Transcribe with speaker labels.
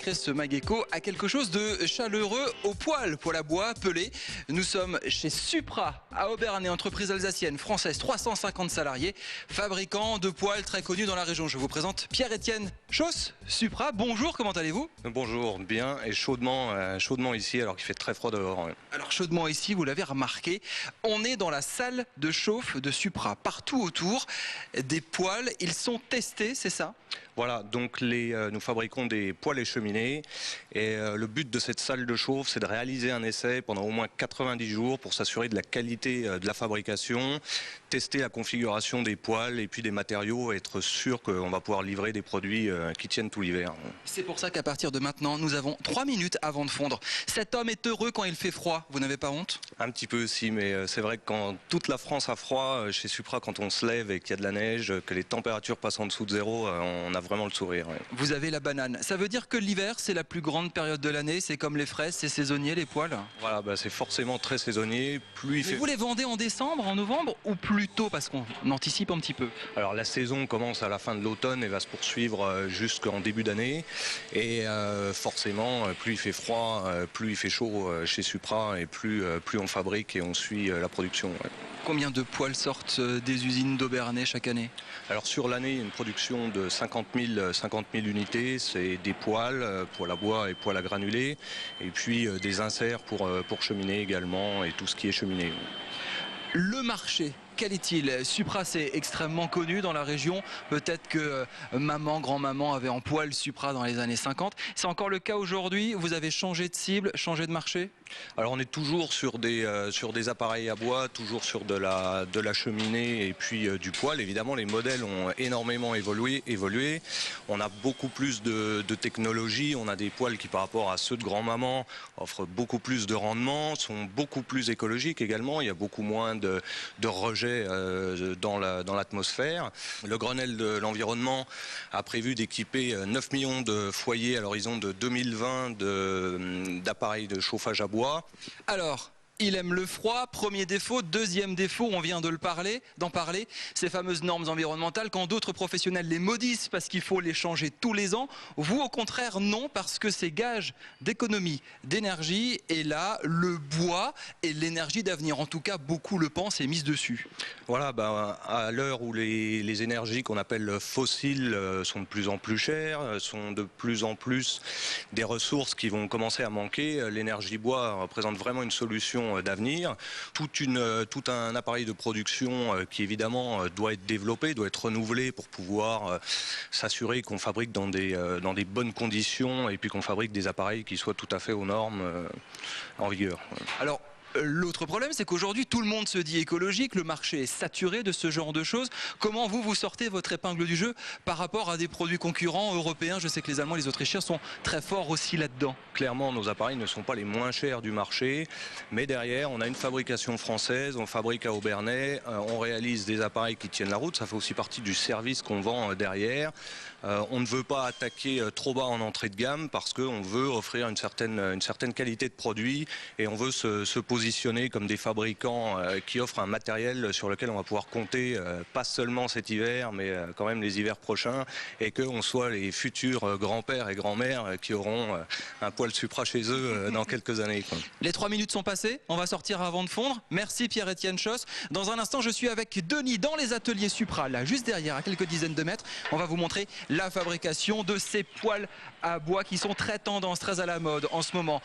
Speaker 1: consacrer ce Mageco à quelque chose de chaleureux au poêle à bois pelé. Nous sommes chez Supra à Obernai, entreprise alsacienne, française, 350 salariés, fabricant de poêles très connus dans la région. Je vous présente Pierre-Étienne Chausse, Supra. Bonjour, comment allez-vous?
Speaker 2: Bonjour, bien et chaudement ici alors qu'il fait très froid dehors.
Speaker 1: Alors chaudement ici, vous l'avez remarqué, on est dans la salle de chauffe de Supra. Partout autour, des poêles, ils sont testés, c'est ça?
Speaker 2: Voilà, donc nous fabriquons des poêles et cheminées et le but de cette salle de chauffe, c'est de réaliser un essai pendant au moins 90 jours pour s'assurer de la qualité de la fabrication, tester la configuration des poêles et puis des matériaux, être sûr qu'on va pouvoir livrer des produits qui tiennent tout l'hiver.
Speaker 1: C'est pour ça qu'à partir de maintenant, nous avons 3 minutes avant de fondre. Cet homme est heureux quand il fait froid, vous n'avez pas honte?
Speaker 2: Un petit peu aussi, mais c'est vrai que quand toute la France a froid, chez Supra, quand on se lève et qu'il y a de la neige, que les températures passent en dessous de zéro, on a vraiment le sourire. Ouais.
Speaker 1: Vous avez la banane. Ça veut dire que l'hiver, c'est la plus grande période de l'année. C'est comme les fraises, c'est saisonnier, les poêles.
Speaker 2: Voilà, c'est forcément très saisonnier.
Speaker 1: Vous les vendez en décembre, en novembre ou plus tôt parce qu'on anticipe un petit peu?
Speaker 2: Alors la saison commence à la fin de l'automne et va se poursuivre jusqu'en début d'année. Et forcément, plus il fait froid, plus il fait chaud chez Supra et plus on fabrique et on suit la production. Ouais.
Speaker 1: Combien de poêles sortent des usines d'Obernai chaque année?
Speaker 2: Alors sur l'année, il y a une production de 50 000 unités. C'est des poêles à bois et poêles à granulés. Et puis des inserts pour cheminée également et tout ce qui est cheminée.
Speaker 1: Le marché, quel est-il? Supra, c'est extrêmement connu dans la région. Peut-être que maman, grand-maman avait en poêle Supra dans les années 50. C'est encore le cas aujourd'hui? Vous avez changé de cible, changé de marché?
Speaker 2: Alors on est toujours sur des appareils à bois, toujours sur de la cheminée et puis du poêle. Évidemment, les modèles ont énormément évolué. On a beaucoup plus de technologie. On a des poêles qui, par rapport à ceux de grand-maman, offrent beaucoup plus de rendement, sont beaucoup plus écologiques également. Il y a beaucoup moins de rejets dans l'atmosphère. Le Grenelle de l'environnement a prévu d'équiper 9 millions de foyers à l'horizon de 2020 d'appareils de chauffage à bois.
Speaker 1: Alors, il aime le froid, premier défaut. Deuxième défaut, on vient d'en parler, ces fameuses normes environnementales. Quand d'autres professionnels les maudissent parce qu'il faut les changer tous les ans, vous au contraire non, parce que c'est gage d'économie d'énergie. Et là, le bois est l'énergie d'avenir. En tout cas, beaucoup le pensent et misent dessus.
Speaker 2: Voilà, à l'heure où les énergies qu'on appelle fossiles sont de plus en plus chères, sont de plus en plus des ressources qui vont commencer à manquer, l'énergie bois représente vraiment une solution d'avenir. Tout un appareil de production qui évidemment doit être développé, doit être renouvelé pour pouvoir s'assurer qu'on fabrique dans des bonnes conditions et puis qu'on fabrique des appareils qui soient tout à fait aux normes en vigueur.
Speaker 1: Alors, l'autre problème, c'est qu'aujourd'hui, tout le monde se dit écologique, le marché est saturé de ce genre de choses. Comment vous sortez votre épingle du jeu par rapport à des produits concurrents européens? Je sais que les Allemands et les Autrichiens sont très forts aussi là-dedans.
Speaker 2: Clairement, nos appareils ne sont pas les moins chers du marché, mais derrière, on a une fabrication française, on fabrique à Obernai, on réalise des appareils qui tiennent la route, ça fait aussi partie du service qu'on vend derrière. On ne veut pas attaquer trop bas en entrée de gamme parce qu'on veut offrir une certaine qualité de produit et on veut se positionner comme des fabricants qui offrent un matériel sur lequel on va pouvoir compter pas seulement cet hiver mais quand même les hivers prochains et qu'on soit les futurs grands-pères et grands-mères qui auront un poêle Supra chez eux dans quelques années. Quoi.
Speaker 1: Les 3 minutes sont passées, on va sortir avant de fondre. Merci Pierre-Étienne Chausse. Dans un instant, je suis avec Denis dans les ateliers Supra, là juste derrière, à quelques dizaines de mètres. On va vous montrer la fabrication de ces poêles à bois qui sont très tendance, très à la mode en ce moment.